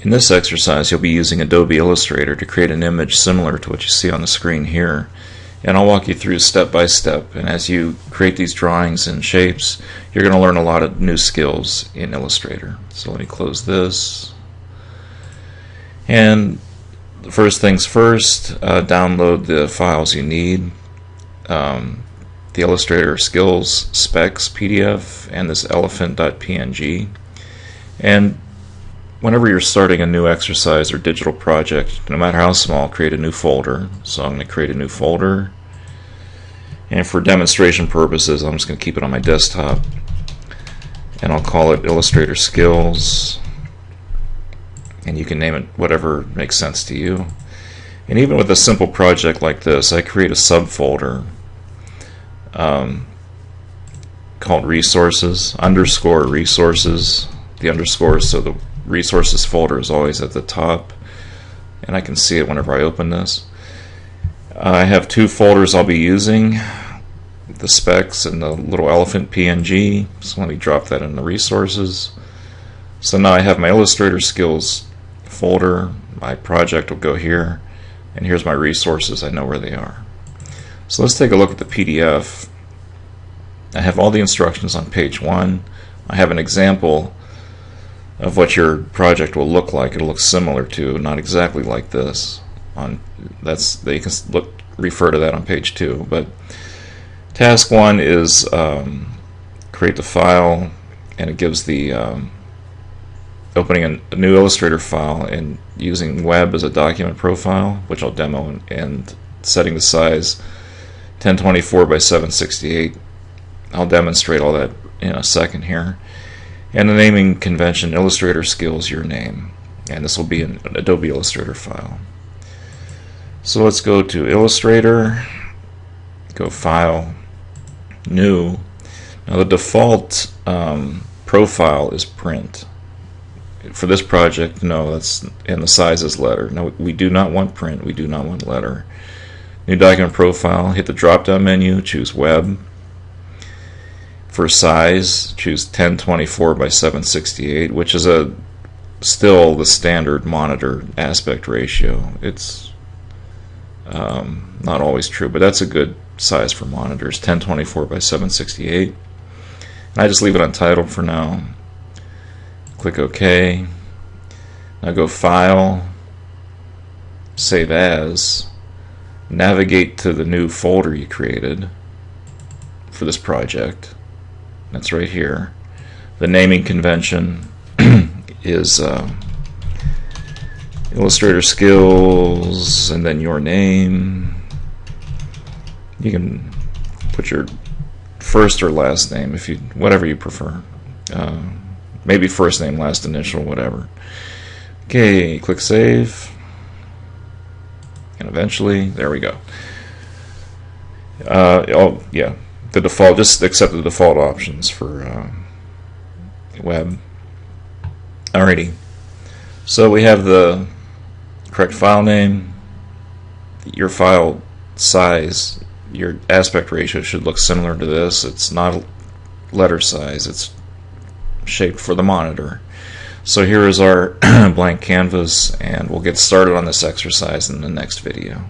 In this exercise, you'll be using Adobe Illustrator to create an image similar to what you see on the screen here. And I'll walk you through step by step. And as you create these drawings and shapes, you're going to learn a lot of new skills in Illustrator. So let me close this. And first things first, download the files you need. The Illustrator Skills Specs PDF and this elephant.png. And whenever you're starting a new exercise or digital project, no matter how small, create a new folder. So I'm going to create a new folder. And for demonstration purposes, I'm just going to keep it on my desktop. And I'll call it Illustrator Skills. And you can name it whatever makes sense to you. And even with a simple project like this, I create a subfolder called Resources, _Resources. The underscore, so the Resources folder is always at the top, and I can see it whenever I open this. I have two folders I'll be using, the specs and the little elephant PNG, so let me drop that in the Resources. So now I have my Illustrator Skills folder, my project will go here, and here's my resources, I know where they are. So let's take a look at the PDF. I have all the instructions on page 1. I have an example of what your project will look like. It'll look similar to, not exactly like this. You can refer to that on page 2. But task 1 is create the file, and it gives the opening a new Illustrator file and using web as a document profile, which I'll demo, and setting the size 1024 by 768. I'll demonstrate all that in a second here. And the naming convention, Illustrator Skills, your name. And this will be an Adobe Illustrator file. So let's go to Illustrator, go File, New. Now the default profile is print. For this project, no, that's, and the size is letter. No, we do not want print, we do not want letter. New document profile, hit the drop down menu, choose web. For size, choose 1024 by 768, which is still the standard monitor aspect ratio. It's not always true, but that's a good size for monitors, 1024 by 768. And I just leave it untitled for now. Click OK. Now go File, Save As, navigate to the new folder you created for this project. That's right here. The naming convention is Illustrator Skills, and then your name. You can put your first or last name, if you, whatever you prefer. Maybe first name, last initial, whatever. Okay, click Save, and eventually, there we go. Oh yeah. The default, just accept the default options for web. Alrighty, so we have the correct file name, your file size, your aspect ratio should look similar to this. It's not a letter size, it's shaped for the monitor. So here is our blank canvas, and we'll get started on this exercise in the next video.